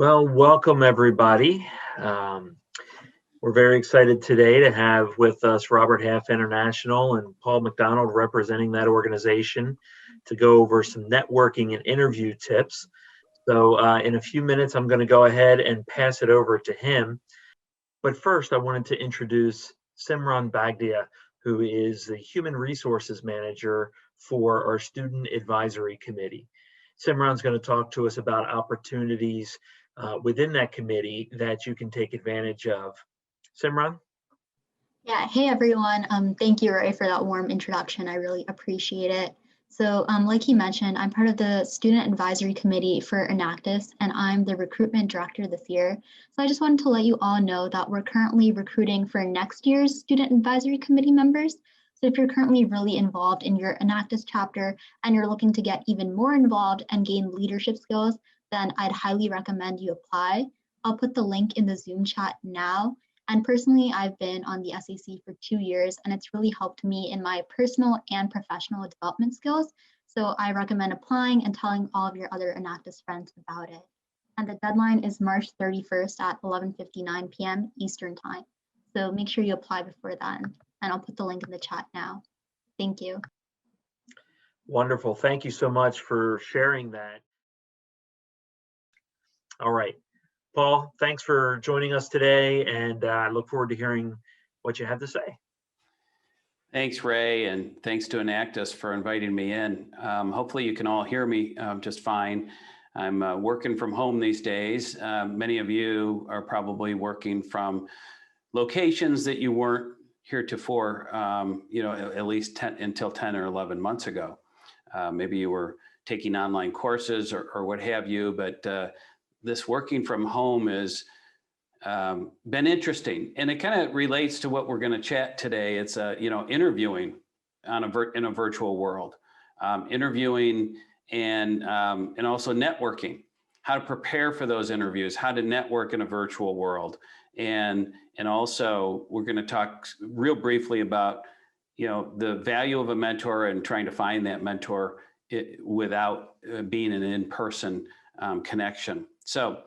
Well, welcome everybody. Um, we're very excited today to have with us Robert Half International and Paul McDonald representing that organization to go over some networking and interview tips. So, in a few minutes, I'm going to go ahead and pass it over to him. But first, I wanted to introduce Simran Bagdia, who is the Human Resources Manager for our Student Advisory Committee. Simran's going to talk to us about opportunities within that committee that you can take advantage of. Simran? Yeah, hey everyone. Thank you, Ray, for that warm introduction. I really appreciate it. So like you mentioned, I'm part of the Student Advisory Committee for Enactus, and I'm the recruitment director this year. So I just wanted to let you all know that we're currently recruiting for next year's Student Advisory Committee members. So if you're currently really involved in your Enactus chapter and you're looking to get even more involved and gain leadership skills, then I'd highly recommend you apply. I'll put the link in the Zoom chat now. And personally, I've been on the SAC for 2 years, and it's really helped me in my personal and professional development skills. So I recommend applying and telling all of your other Enactus friends about it. And the deadline is March 31st at 11:59 p.m. Eastern Time. So make sure you apply before then, and I'll put the link in the chat now. Thank you. Wonderful. Thank you so much for sharing that. All right. Paul, thanks for joining us today, and I look forward to hearing what you have to say. Thanks, Ray, and thanks to Enactus for inviting me in. Hopefully you can all hear me just fine. I'm working from home these days. Many of you are probably working from locations that you weren't heretofore, at least until 10 or 11 months ago. Maybe you were taking online courses or what have you, but this working from home has been interesting, and it kind of relates to what we're going to chat today. It's interviewing in a virtual world, interviewing and also networking. How to prepare for those interviews, how to network in a virtual world, and also we're going to talk real briefly about the value of a mentor and trying to find that mentor without being an in-person connection. So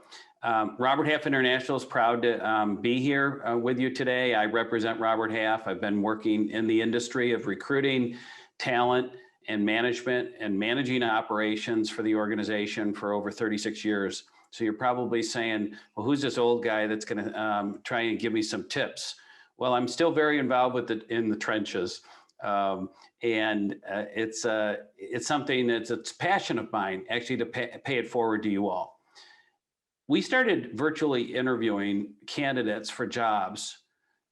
Robert Half International is proud to be here with you today. I represent Robert Half. I've been working in the industry of recruiting talent and management and managing operations for the organization for over 36 years. So you're probably saying, well, who's this old guy that's going to try and give me some tips? Well, I'm still very involved in the trenches. It's something that's a passion of mine, actually, to pay it forward to you all. We started virtually interviewing candidates for jobs.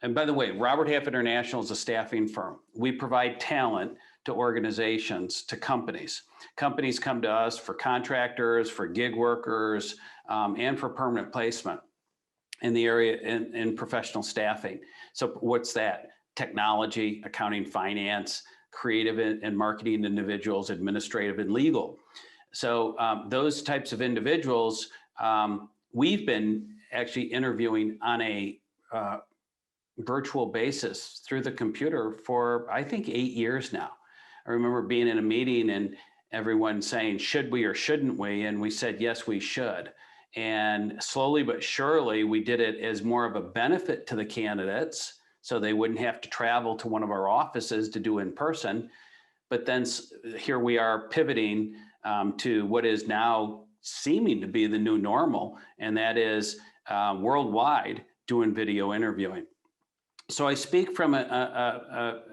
And by the way, Robert Half International is a staffing firm. We provide talent to organizations, to companies. Companies come to us for contractors, for gig workers, and for permanent placement in the area in professional staffing. So what's that? Technology, accounting, finance, creative and marketing individuals, administrative and legal. So those types of individuals, we've been actually interviewing on a virtual basis through the computer for, I think, 8 years now. I remember being in a meeting and everyone saying, should we or shouldn't we? And we said, yes, we should. And slowly but surely, we did it as more of a benefit to the candidates, so they wouldn't have to travel to one of our offices to do in person. But then here we are pivoting to what is now seeming to be the new normal, and that is worldwide doing video interviewing. So I speak from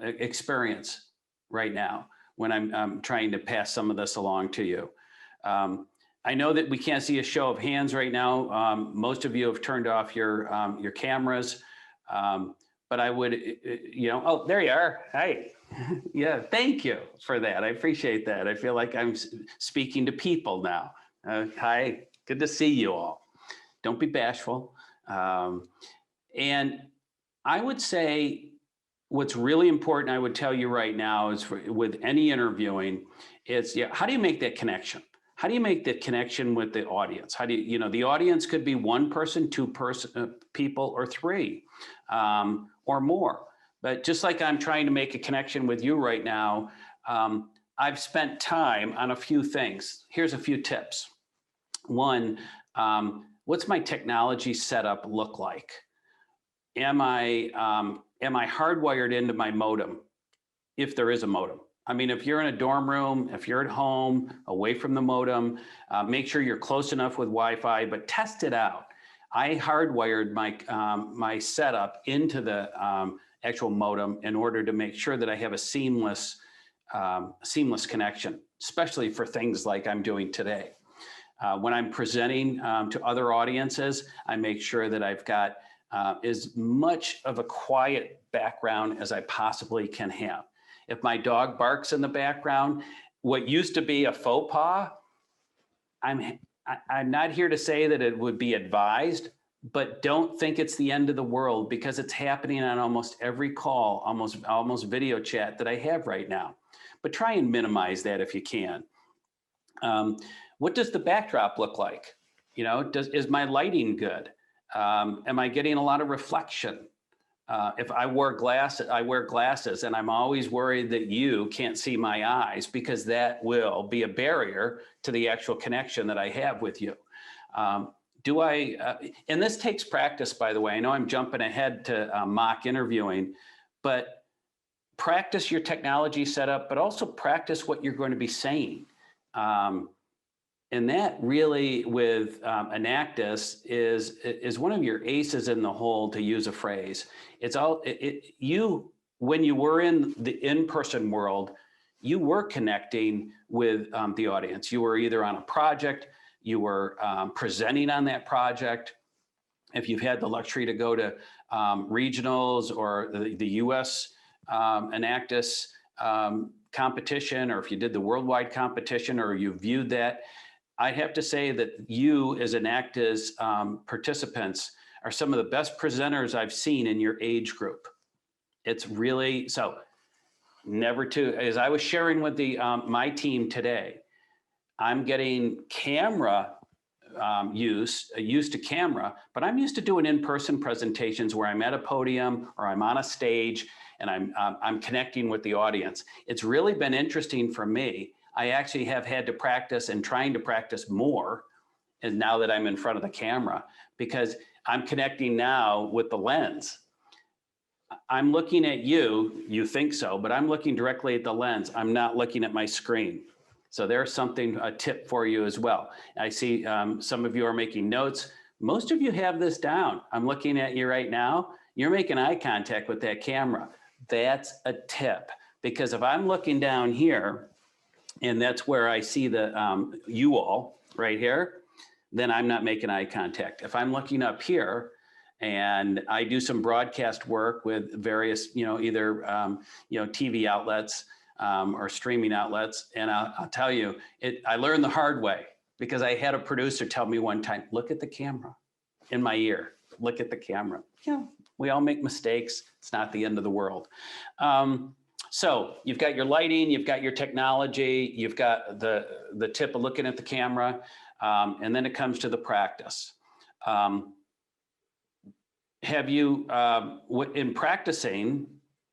experience right now when I'm trying to pass some of this along to you. I know that we can't see a show of hands right now. Most of you have turned off your cameras, but I would, oh, there you are. Hi. Yeah, thank you for that. I appreciate that. I feel like I'm speaking to people now. Hi, good to see you all. Don't be bashful. And I would say what's really important, I would tell you right now, is with any interviewing, it's how do you make that connection? How do you make that connection with the audience? How do you, the audience could be one person, two people, or three, or more. But just like I'm trying to make a connection with you right now, I've spent time on a few things. Here's a few tips. One, what's my technology setup look like? Am I hardwired into my modem, if there is a modem? I mean, if you're in a dorm room, if you're at home, away from the modem, make sure you're close enough with Wi-Fi, but test it out. I hardwired my setup into the actual modem in order to make sure that I have a seamless connection, especially for things like I'm doing today. When I'm presenting to other audiences, I make sure that I've got as much of a quiet background as I possibly can have. If my dog barks in the background, what used to be a faux pas, I'm not here to say that it would be advised, but don't think it's the end of the world, because it's happening on almost every call, almost video chat that I have right now. But try and minimize that if you can. What does the backdrop look like? You know, is my lighting good? Am I getting a lot of reflection? If I wear glasses, and I'm always worried that you can't see my eyes, because that will be a barrier to the actual connection that I have with you. And this takes practice, by the way. I know I'm jumping ahead to mock interviewing, but practice your technology setup, but also practice what you're going to be saying. And that really, with Enactus, is one of your aces in the hole, to use a phrase. It's when you were in the in-person world, you were connecting with the audience. You were either on a project, you were presenting on that project. If you've had the luxury to go to regionals or the US Enactus competition, or if you did the worldwide competition, or you viewed that, I have to say that you, as Enactus participants, are some of the best presenters I've seen in your age group. It's really, so as I was sharing with my team today, I'm getting camera used to camera, but I'm used to doing in-person presentations where I'm at a podium or I'm on a stage and I'm connecting with the audience. It's really been interesting for me. I actually have had to practice and trying to practice more, and now that I'm in front of the camera, because I'm connecting now with the lens. I'm looking at you, you think so, but I'm looking directly at the lens. I'm not looking at my screen. So there's a tip for you as well. I see some of you are making notes. Most of you have this down. I'm looking at you right now. You're making eye contact with that camera. That's a tip, because if I'm looking down here, and that's where I see the you all right here, then I'm not making eye contact. If I'm looking up here, and I do some broadcast work with various, either TV outlets or streaming outlets, and I'll tell you, I learned the hard way, because I had a producer tell me one time, look at the camera in my ear, look at the camera. We all make mistakes. It's not the end of the world. So you've got your lighting, you've got your technology, you've got the tip of looking at the camera, and then it comes to the practice. Have you, in practicing,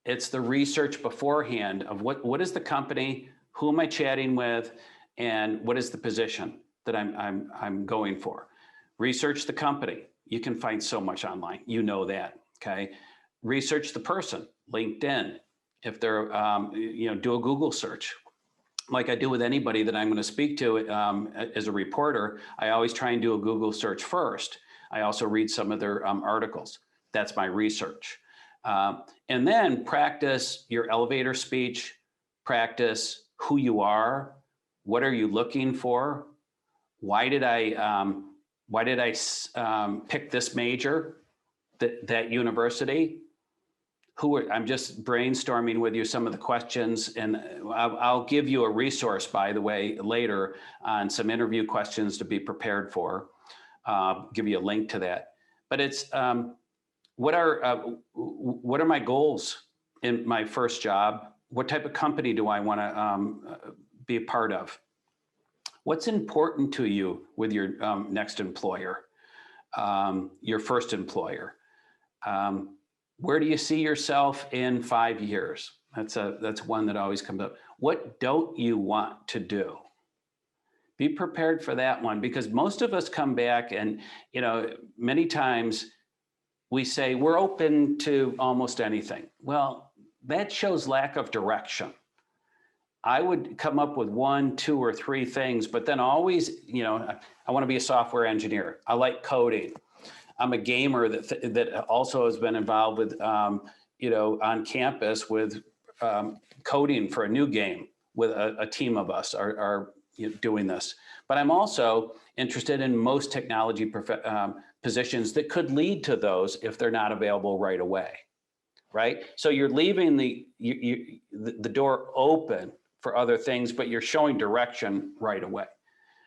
it's the research beforehand of what is the company, who am I chatting with, and what is the position that I'm going for. Research the company. You can find so much online, you know that, okay? Research the person, LinkedIn. If they're, do a Google search. Like I do with anybody that I'm going to speak to as a reporter, I always try and do a Google search first. I also read some of their articles. That's my research. And then practice your elevator speech, practice who you are, what are you looking for, why did I pick this major, that university? I'm just brainstorming with you some of the questions, and I'll give you a resource, by the way, later on some interview questions to be prepared for. Give you a link to that. But it's what are my goals in my first job? What type of company do I want to be a part of? What's important to you with your next employer, your first employer? Where do you see yourself in 5 years? That's one that always comes up. What don't you want to do? Be prepared for that one, because most of us come back and, you know, many times we say we're open to almost anything. Well, that shows lack of direction. I would come up with 1, 2, or 3 things, but then always, you know, I want to be a software engineer. I like coding. I'm a gamer that also has been involved with, you know, on campus with coding for a new game with a team of us are you know, doing this. But I'm also interested in most technology positions that could lead to those if they're not available right away, right? So you're leaving the door open for other things, but you're showing direction right away.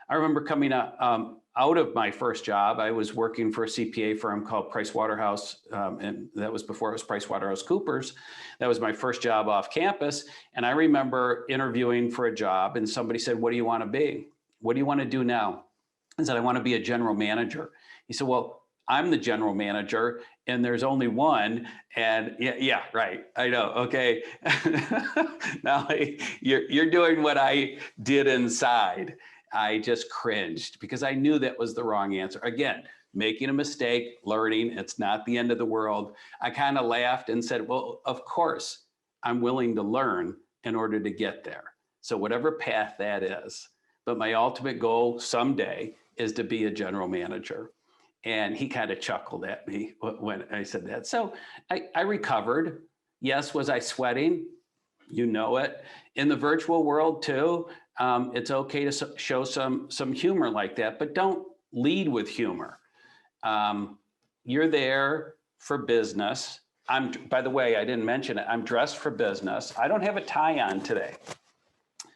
I remember coming out of my first job. I was working for a CPA firm called Price Waterhouse, and that was before it was PricewaterhouseCoopers. That was my first job off campus. And I remember interviewing for a job, and somebody said, "What do you want to be? What do you want to do now?" I said, "I want to be a general manager." He said, "Well, I'm the general manager and there's only one." And yeah, right. I know. Okay. Now you're doing what I did inside. I just cringed because I knew that was the wrong answer. Again, making a mistake, learning, it's not the end of the world. I kind of laughed and said, well, of course, I'm willing to learn in order to get there. So whatever path that is, but my ultimate goal someday is to be a general manager. And he kind of chuckled at me when I said that. So I recovered. Yes, was I sweating? You know it. In the virtual world too, it's okay to show some humor like that, but don't lead with humor. You're there for business. By the way, I didn't mention it. I'm dressed for business. I don't have a tie on today.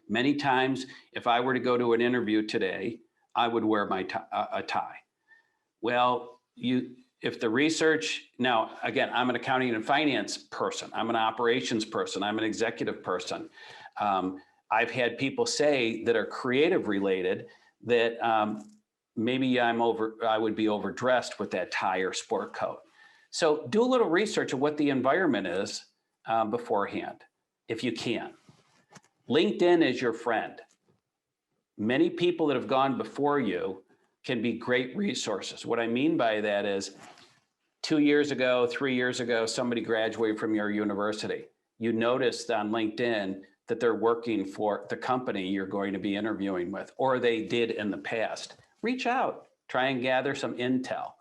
Many times, if I were to go to an interview today, I would wear a tie. Well, if the research, now, again, I'm an accounting and finance person. I'm an operations person. I'm an executive person. I've had people say that are creative related that maybe I would be overdressed with that tie or sport coat. So do a little research of what the environment is beforehand, if you can. LinkedIn is your friend. Many people that have gone before you can be great resources. What I mean by that is 2 years ago, 3 years ago, somebody graduated from your university. You noticed on LinkedIn that they're working for the company you're going to be interviewing with, or they did in the past. Reach out, try and gather some intel.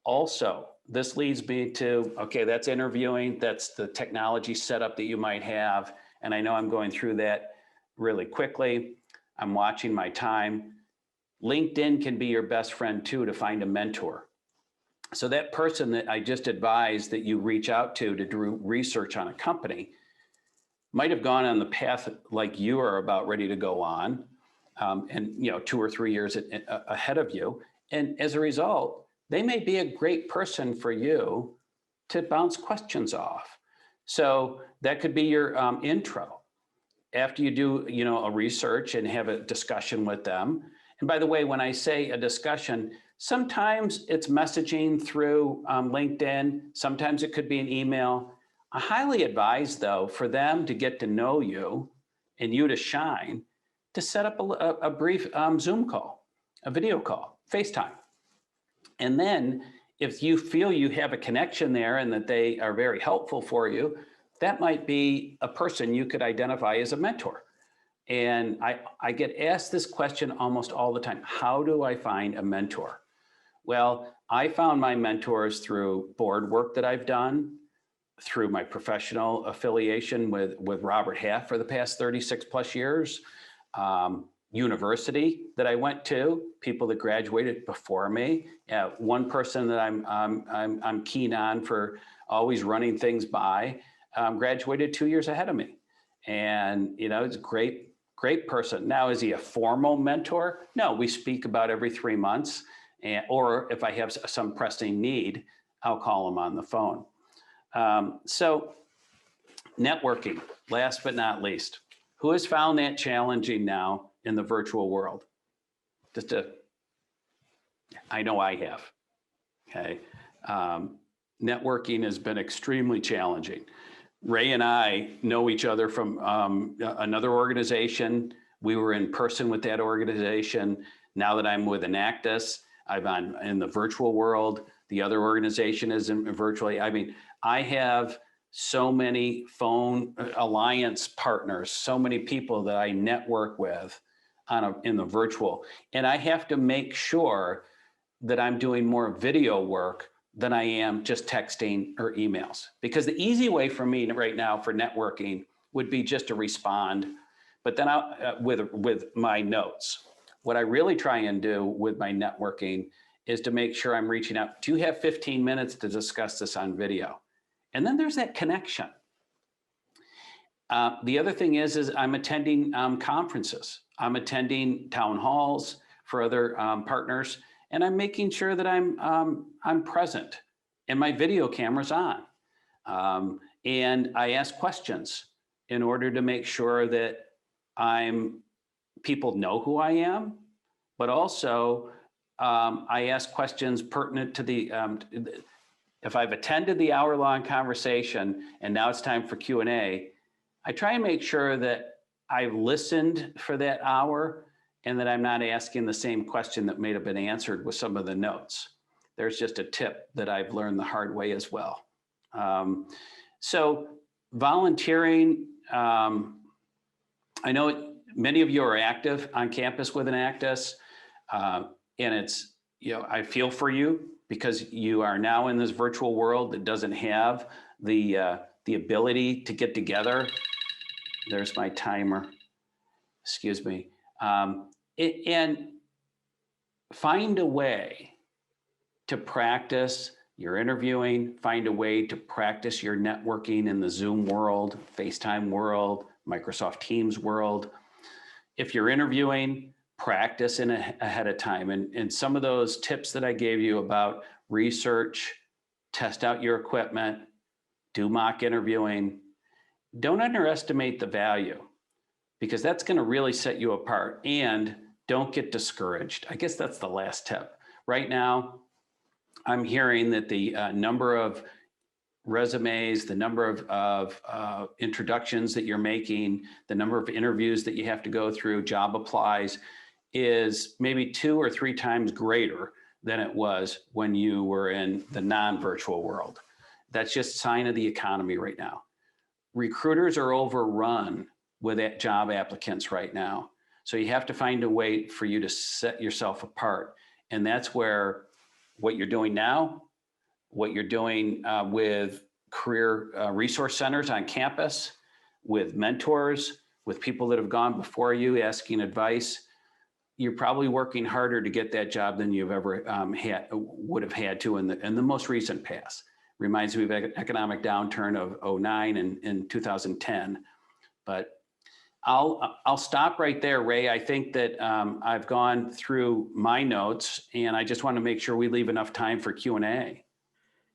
Also, this leads me to, okay, that's interviewing, that's the technology setup that you might have. And I know I'm going through that really quickly. I'm watching my time. LinkedIn can be your best friend too, to find a mentor. So that person that I just advised that you reach out to do research on a company might have gone on the path like you are about ready to go on, and 2 or 3 years ahead of you. And as a result, they may be a great person for you to bounce questions off. So that could be your intro. After you do, a research and have a discussion with them. And by the way, when I say a discussion, sometimes it's messaging through LinkedIn. Sometimes it could be an email. I highly advise, though, for them to get to know you and you to shine, to set up a brief Zoom call, a video call, FaceTime. And then if you feel you have a connection there and that they are very helpful for you, that might be a person you could identify as a mentor. And I get asked this question almost all the time. How do I find a mentor? Well, I found my mentors through board work that I've done, through my professional affiliation with Robert Half for the past 36 plus years, university that I went to, people that graduated before me. One person that I'm keen on for always running things by, graduated 2 years ahead of me. And, it's a great person. Now, is he a formal mentor? No, we speak about every 3 months. Or if I have some pressing need, I'll call him on the phone. So networking, last but not least. Who has found that challenging now in the virtual world? I know I have, okay? Networking has been extremely challenging. Ray and I know each other from another organization. We were in person with that organization. Now that I'm with Enactus, I'm in the virtual world. The other organization is virtually. I mean, I have so many phone alliance partners, so many people that I network with in the virtual. And I have to make sure that I'm doing more video work than I am just texting or emails. Because the easy way for me right now for networking would be just to respond, but then with my notes. What I really try and do with my networking is to make sure I'm reaching out. Do you have 15 minutes to discuss this on video? And then there's that connection. The other thing is I'm attending conferences. I'm attending town halls for other partners, and I'm making sure that I'm present and my video camera's on. And I ask questions in order to make sure that people know who I am, but also I ask questions pertinent to if I've attended the hour-long conversation and now it's time for Q&A, I try and make sure that I've listened for that hour and that I'm not asking the same question that may have been answered with some of the notes. There's just a tip that I've learned the hard way as well. So volunteering, I know many of you are active on campus with Enactus, and it's, I feel for you because you are now in this virtual world that doesn't have the ability to get together. There's my timer, excuse me. And find a way to practice your interviewing, find a way to practice your networking in the Zoom world, FaceTime world, Microsoft Teams world. If you're interviewing, practice ahead of time. And some of those tips that I gave you about research, test out your equipment, do mock interviewing, don't underestimate the value, because that's going to really set you apart. And don't get discouraged. I guess that's the last tip. Right now, I'm hearing that the number of resumes, the number of introductions that you're making, the number of interviews that you have to go through, job applies, is maybe 2 or 3 times greater than it was when you were in the non-virtual world. That's just a sign of the economy right now. Recruiters are overrun with job applicants right now. So you have to find a way for you to set yourself apart. And that's where what you're doing now, what you're doing with career resource centers on campus, with mentors, with people that have gone before you asking advice, you're probably working harder to get that job than you've ever would have had to in the most recent past. Reminds me of economic downturn of 2009 and 2010. But I'll stop right there, Ray. I think that I've gone through my notes, and I just want to make sure we leave enough time for Q&A.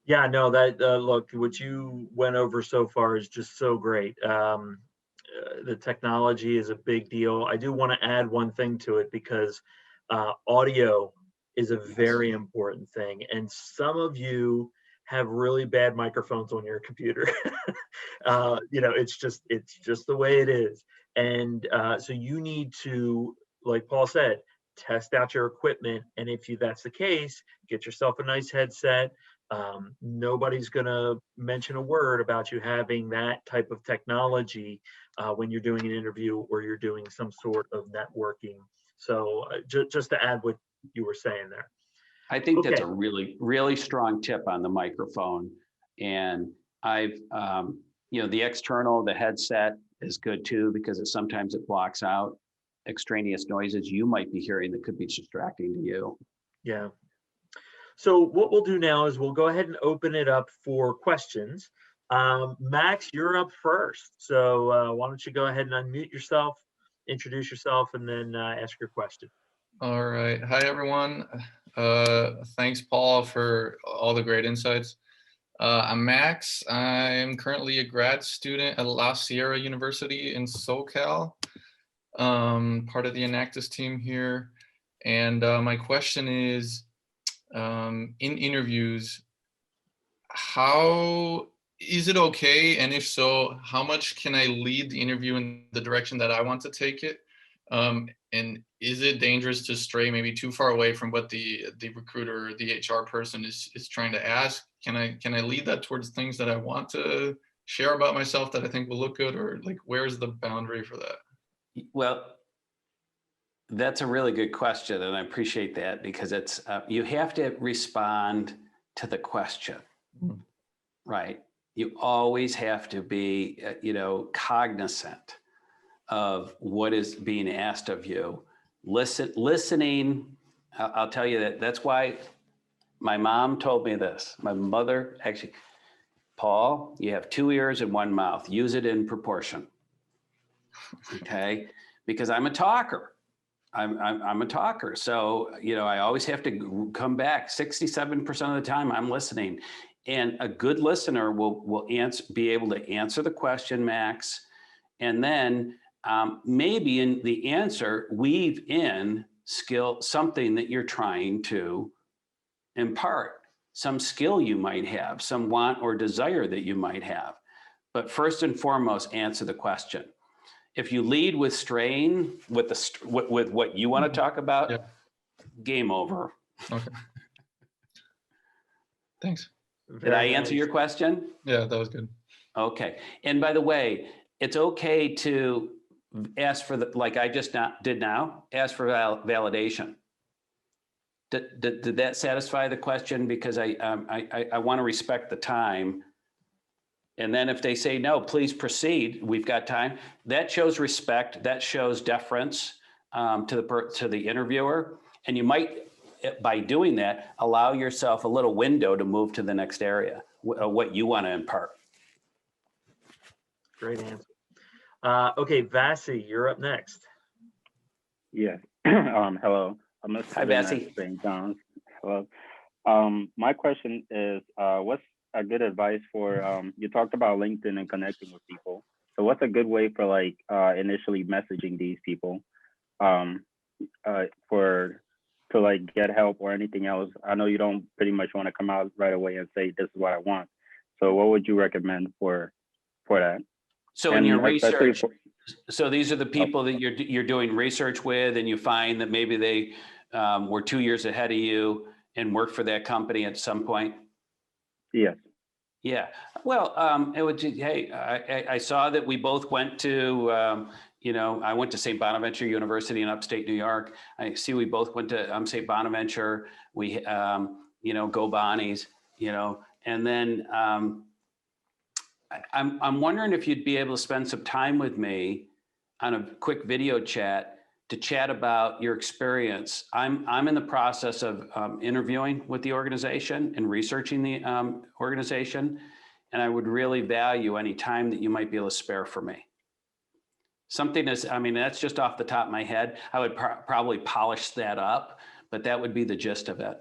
Yeah, no, that look, what you went over so far is just so great. The technology is a big deal. I do want to add one thing to it, because audio is a very important thing. And some of you have really bad microphones on your computer. It's just the way it is. And so you need to, like Paul said, test out your equipment. And if that's the case, get yourself a nice headset. Nobody's going to mention a word about you having that type of technology when you're doing an interview or you're doing some sort of networking. So just to add what you were saying there. I think that's a really, really strong tip on the microphone. And I've, the external, the headset is good too, because sometimes it blocks out extraneous noises you might be hearing that could be distracting to you. Yeah. So what we'll do now is we'll go ahead and open it up for questions. Max, you're up first. So why don't you go ahead and unmute yourself, introduce yourself, and then ask your question. All right. Hi, everyone. Thanks, Paul, for all the great insights. I'm Max. I'm currently a grad student at La Sierra University in SoCal, part of the Enactus team here. And my question is, in interviews, how is it okay? And if so, how much can I lead the interview in the direction that I want to take it? And is it dangerous to stray maybe too far away from what the recruiter or the HR person is trying to ask? Can I lead that towards things that I want to share about myself that I think will look good, or like where's the boundary for that? Well, that's a really good question, and I appreciate that, because it's you have to respond to the question, Mhm. right? You always have to be, cognizant of what is being asked of you. Listening. I'll tell you that's why my mom told me this. My mother actually, Paul, you have 2 ears and 1 mouth. Use it in proportion. Okay, because I'm a talker. I'm a talker. So, I always have to come back 67% of the time I'm listening. And a good listener will be able to answer the question, Max. And then maybe in the answer, weave in something that you're trying to impart, some skill you might have, some want or desire that you might have. But first and foremost, answer the question. If you lead with straying, with what you want to talk about, Yeah. game over. Okay. Thanks. Did I answer your question? Yeah, that was good. Okay. And by the way, it's okay to ask for like I just did now, ask for validation. Did that satisfy the question? Because I want to respect the time. And then if they say, no, please proceed, we've got time. That shows respect. That shows deference to the interviewer. And you might, by doing that, allow yourself a little window to move to the next area, what you want to impart. Great answer. Okay, Vasi, you're up next. Yes. Hello. I'm a Hi, student Bessie. at St. John's. Hello. My question is, what's a good advice for, you talked about LinkedIn and connecting with people. So what's a good way for like initially messaging these people to like get help or anything else? I know you don't pretty much want to come out right away and say, this is what I want. So what would you recommend for that? So in your research, for, so these are the people that you're doing research with, and you find that maybe they were 2 years ahead of you and worked for that company at some point? Yes. Yeah. Well, it would. Hey, I saw that we both went to, I went to St. Bonaventure University in upstate New York. I see we both went to St. Bonaventure. We, go Bonnies, and then I'm wondering if you'd be able to spend some time with me on a quick video chat to chat about your experience. I'm in the process of interviewing with the organization and researching the organization, and I would really value any time that you might be able to spare for me. Something is, that's just off the top of my head. I would probably polish that up, but that would be the gist of it.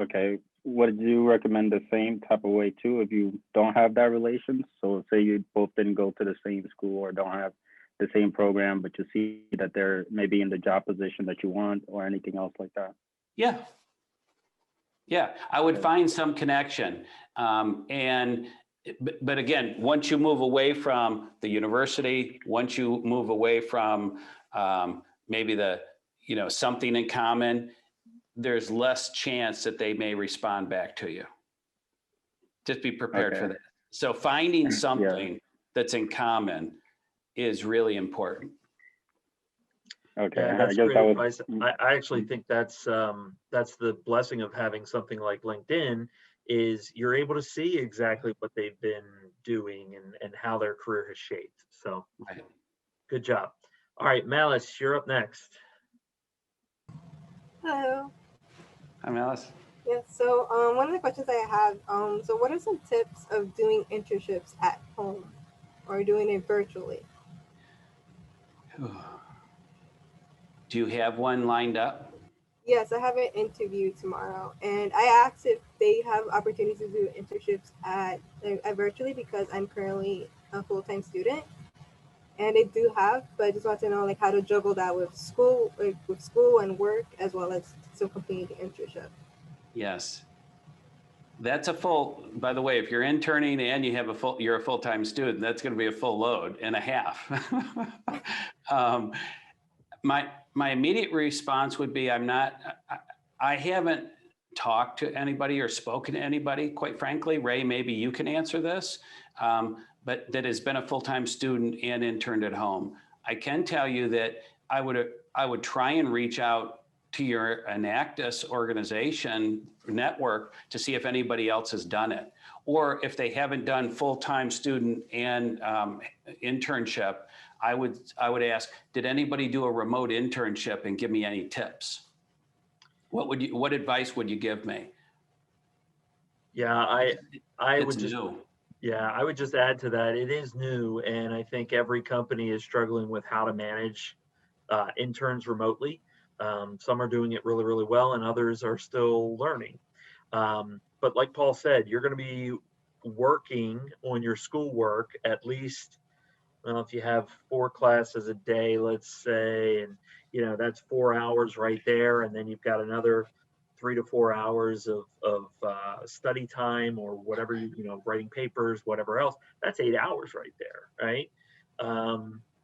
Okay. Would you recommend the same type of way too if you don't have that relation? So say you both didn't go to the same school or don't have the same program, but you see that they're maybe in the job position that you want or anything else like that? Yeah. Yeah, I would find some connection. But again, once you move away from the university, once you move away from maybe something in common, there's less chance that they may respond back to you. Just be prepared for that. So finding something that's in common is really important. Okay, Yeah, that's great advice. I actually think that's the blessing of having something like LinkedIn, is you're able to see exactly what they've been doing and how their career has shaped. So Right. Good job. All right, Malice, you're up next. Hello. Hi, Malice. Yes. So one of the questions I have, so what are some tips of doing internships at home or doing it virtually? Do you have one lined up? Yes, I have an interview tomorrow, and I asked if they have opportunities to do internships at virtually because I'm currently a full-time student, and they do have, but I just want to know like how to juggle that with school and work as well as still completing the internship. Yes. That's by the way, if you're interning and you're a full-time student, that's going to be a full load and a half. my immediate response would be, I haven't talked to anybody or spoken to anybody, quite frankly. Ray, maybe you can answer this, but that has been a full-time student and interned at home. I can tell you that I would try and reach out to your Enactus organization network to see if anybody else has done it. Or if they haven't done full-time student and internship, I would ask, did anybody do a remote internship and give me any tips? What advice would you give me? Yeah, I would It's just, new. yeah, I would just add to that. It is new, and I think every company is struggling with how to manage interns remotely. Some are doing it really, really well, and others are still learning. But like Paul said, you're going to be working on your schoolwork at least, well, if you have 4 classes a day, let's say, and that's 4 hours right there, and then you've got another 3 to 4 hours of study time or whatever writing papers, whatever else. That's 8 hours right there, right?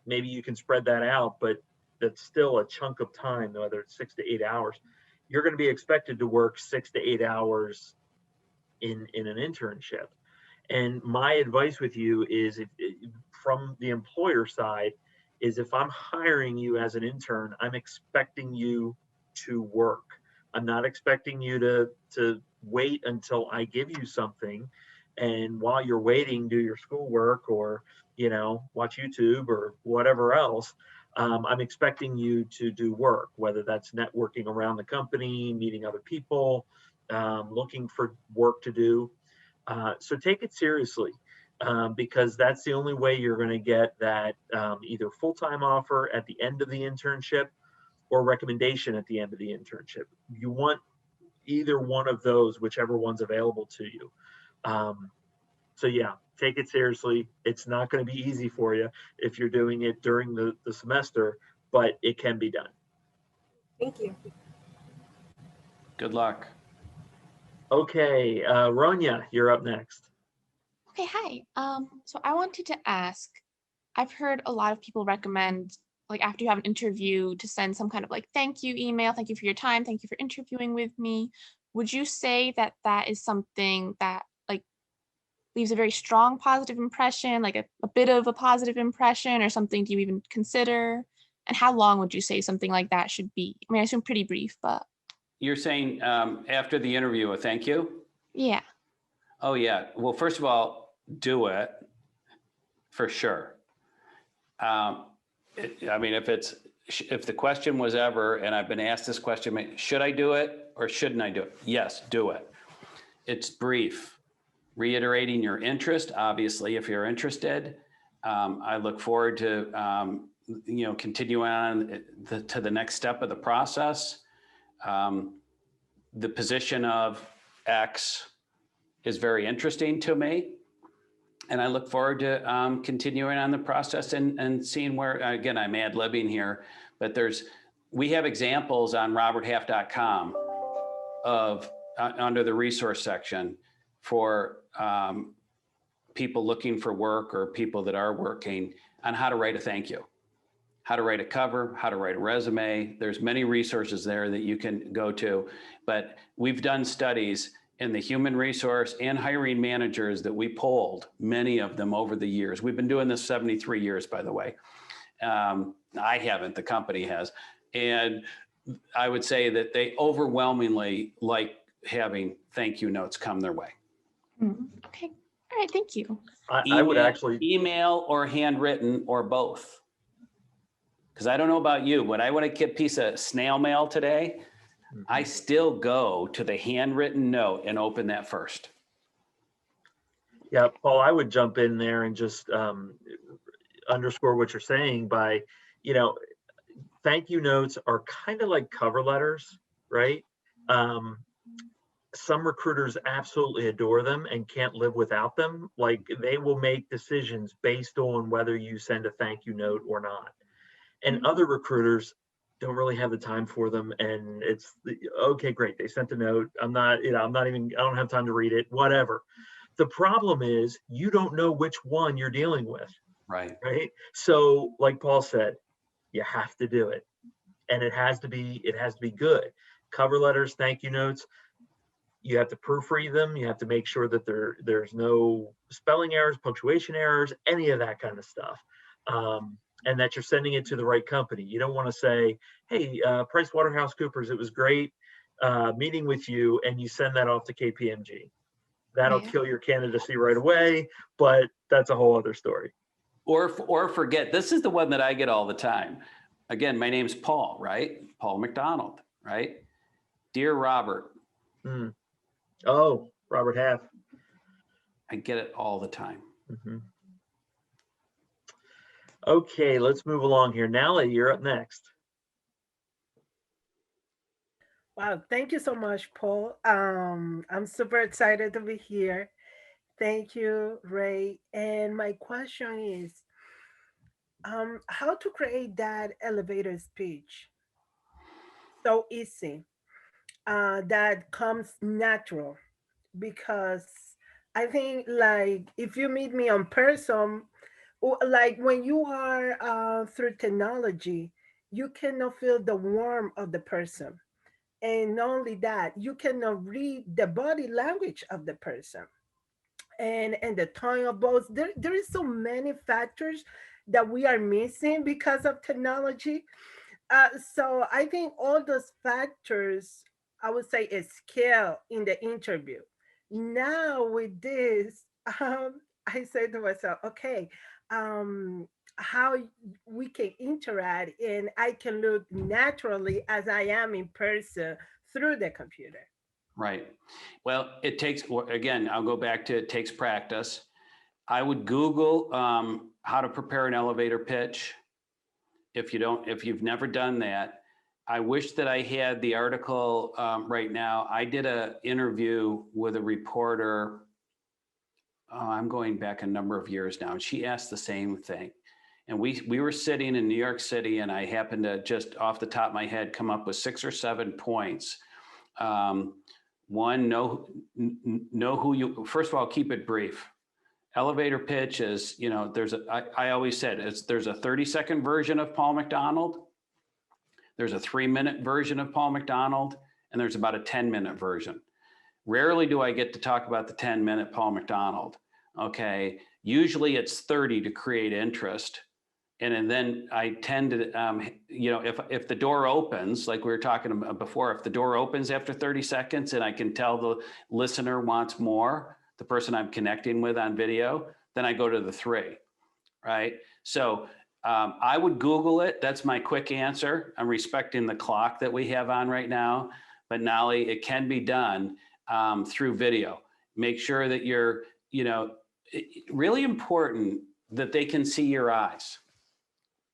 Maybe you can spread that out, but that's still a chunk of time, whether it's 6 to 8 hours. You're going to be expected to work 6 to 8 hours in an internship. And my advice with you is, from the employer side, is if I'm hiring you as an intern, I'm expecting you to work. I'm not expecting you to wait until I give you something, and while you're waiting, do your schoolwork or watch YouTube or whatever else. I'm expecting you to do work, whether that's networking around the company, meeting other people, looking for work to do. So take it seriously, because that's the only way you're going to get that either full-time offer at the end of the internship or recommendation at the end of the internship. You want either one of those, whichever one's available to you. So yeah, take it seriously. It's not going to be easy for you if you're doing it during the semester, but it can be done. Thank you. Good luck. Okay, Ronya, you're up next. Okay, hi. So I wanted to ask, I've heard a lot of people recommend, like after you have an interview, to send some kind of like thank you email, thank you for your time, thank you for interviewing with me. Would you say that that is something that like leaves a very strong positive impression, like a bit of a positive impression, or something do you even consider? And how long would you say something like that should be? I mean, I assume pretty brief, but. You're saying after the interview, a thank you? Yeah. Oh, yeah. Well, first of all, do it for sure. I mean, if the question was ever, and I've been asked this question, should I do it or shouldn't I do it? Yes, do it. It's brief. Reiterating your interest, obviously, if you're interested. I look forward to, continuing on to the next step of the process. The position of X is very interesting to me. And I look forward to continuing on the process and seeing where, again, I'm ad-libbing here, but we have examples on roberthalf.com of under the resource section for people looking for work or people that are working on how to write a thank you, how to write a cover, how to write a resume. There's many resources there that you can go to, but we've done studies in the human resource and hiring managers that we polled, many of them over the years. We've been doing this 73 years, by the way. I haven't, the company has. And I would say that they overwhelmingly like having thank you notes come their way. Okay. All right. Thank you. I would actually email or handwritten or both. Because I don't know about you, when I want to get a piece of snail mail today, I still go to the handwritten note and open that first. Yeah, Paul, I would jump in there and just underscore what you're saying by, thank you notes are kind of like cover letters, right? Some recruiters absolutely adore them and can't live without them. Like, they will make decisions based on whether you send a thank you note or not. And other recruiters don't really have the time for them. And it's okay, great. They sent a note. I don't have time to read it, whatever. The problem is you don't know which one you're dealing with. Right. Right. So like Paul said, you have to do it. and it has to be good. Cover letters, thank you notes, you have to proofread them. You have to make sure that there's no spelling errors, punctuation errors, any of that kind of stuff. And that you're sending it to the right company. You don't want to say, hey, PricewaterhouseCoopers, it was great meeting with you, and you send that off to KPMG. That'll Right. kill your candidacy right away, but that's a whole other story. Or forget, this is the one that I get all the time. Again, my name's Paul, right? Paul McDonald, right? Dear Robert. Oh, Robert Half. I get it all the time. Okay, let's move along here. Nally, you're up next. Wow, thank you so much, Paul. I'm super excited to be here. Thank you, Ray. And my question is, how to create that elevator speech so easy, that comes natural? Because I think, like, if you meet me on person, like when you are through technology, you cannot feel the warmth of the person. And not only that, you cannot read the body language of the person and the tone of voice. There is so many factors that we are missing because of technology. So I think all those factors, I would say, is scale in the interview. Now with this, I said to myself, okay, how we can interact and I can look naturally as I am in person through the computer. Right. Well, it takes, again, I'll go back to, it takes practice. I would Google how to prepare an elevator pitch. If you've never done that, I wish that I had the article right now. I did an interview with a reporter. I'm going back a number of years now, and she asked the same thing. And we were sitting in New York City, and I happened to just off the top of my head come up with 6 or 7 points. One, know who you, first of all, keep it brief. Elevator pitch is, I always said, there's a 30-second version of Paul McDonald, there's a 3-minute version of Paul McDonald, and there's about a 10-minute version. Rarely do I get to talk about the 10-minute Paul McDonald, okay? Usually it's 30 to create interest. And then I tend to, if the door opens, like we were talking about before, if the door opens after 30 seconds and I can tell the listener wants more, the person I'm connecting with on video, then I go to the 3, right? So I would Google it. That's my quick answer. I'm respecting the clock that we have on right now, but Nally, it can be done through video. Make sure that you're, really important that they can see your eyes.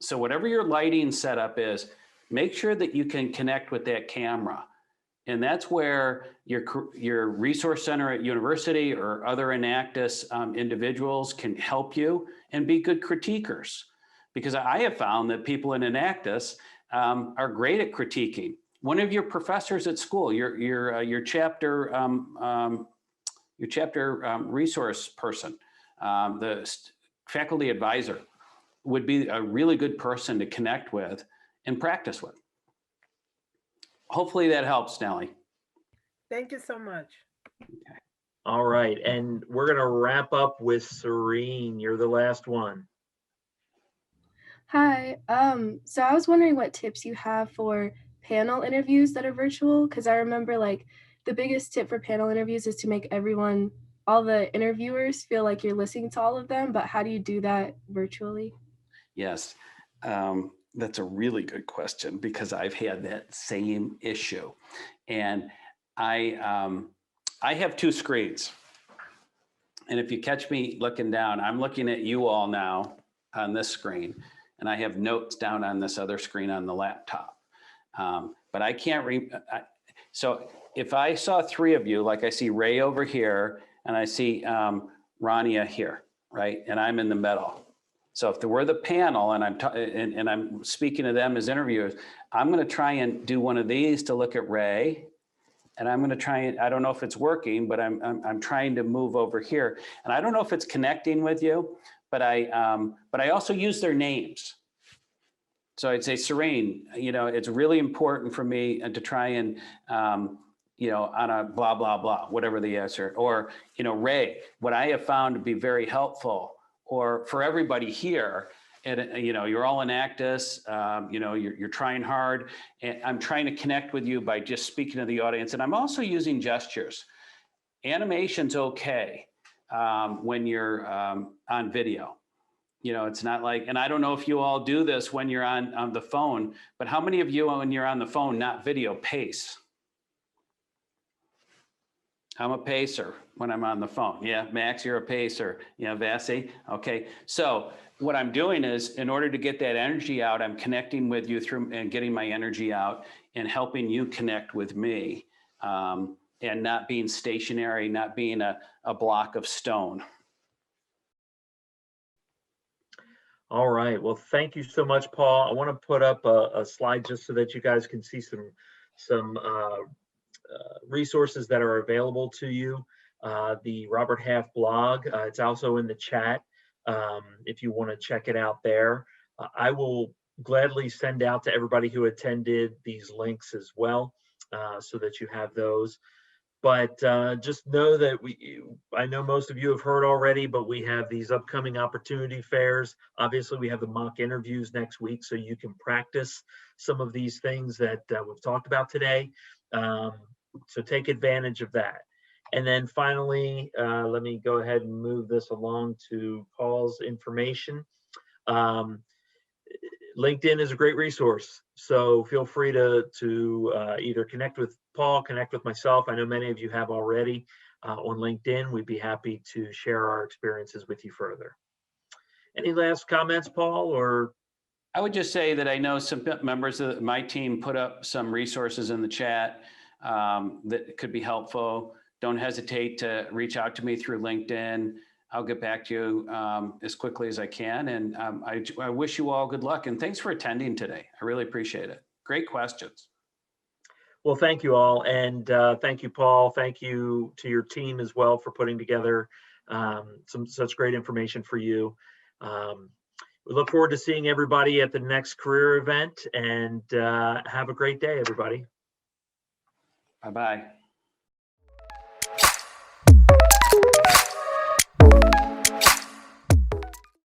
So whatever your lighting setup is, make sure that you can connect with that camera. And that's where your resource center at university or other Enactus individuals can help you and be good critiquers. Because I have found that people in Enactus are great at critiquing. One of your professors at school, your chapter resource person, the faculty advisor, would be a really good person to connect with and practice with. Hopefully that helps, Nellie. Thank you so much. Okay. All right, and we're going to wrap up with Serene. You're the last one. Hi, so I was wondering what tips you have for panel interviews that are virtual, because I remember like the biggest tip for panel interviews is to make all the interviewers feel like you're listening to all of them, but how do you do that virtually? Yes, that's a really good question because I've had that same issue. And I have 2 screens. And if you catch me looking down, I'm looking at you all now on this screen, and I have notes down on this other screen on the laptop. But I can't so if I saw 3 of you, like I see Ray over here, and I see Rania here, right? And I'm in the middle. So if there were the panel and I'm speaking to them as interviewers, I'm going to try and do one of these to look at Ray, and I'm going to try and, I don't know if it's working, but I'm trying to move over here, and I don't know if it's connecting with you, but I also use their names. So I'd say, Serene, it's really important for me to try and, on a blah, blah, blah, whatever the answer, or, Ray, what I have found to be very helpful, or for everybody here, and, you're all in Actus, you're trying hard, and I'm trying to connect with you by just speaking to the audience. And I'm also using gestures. Animation's okay when you're on video. It's not like, and I don't know if you all do this when you're on the phone, but how many of you, when you're on the phone, not video, pace? I'm a pacer when I'm on the phone. Yeah, Max, you're a pacer. Yeah, Vasi. Okay. So what I'm doing is, in order to get that energy out, I'm connecting with you through and getting my energy out and helping you connect with me, and not being stationary, not being a block of stone. All right. Well, thank you so much, Paul. I want to put up a slide just so that you guys can see some resources that are available to you. The Robert Half blog, it's also in the chat if you want to check it out there. I will gladly send out to everybody who attended these links as well, so that you have those. But just know that I know most of you have heard already, but we have these upcoming opportunity fairs. Obviously, we have the mock interviews next week, so you can practice some of these things that we've talked about today. So take advantage of that. And then finally, let me go ahead and move this along to Paul's information. LinkedIn is a great resource, so feel free to either connect with Paul, connect with myself. I know many of you have already on LinkedIn. We'd be happy to share our experiences with you further. Any last comments, Paul? Or I would just say that I know some members of my team put up some resources in the chat that could be helpful. Don't hesitate to reach out to me through LinkedIn. I'll get back to you as quickly as I can. And I wish you all good luck. And thanks for attending today. I really appreciate it. Great questions. Well, thank you all. And thank you, Paul. Thank you to your team as well for putting together such great information for you. We look forward to seeing everybody at the next career event, and have a great day, everybody. Bye-bye.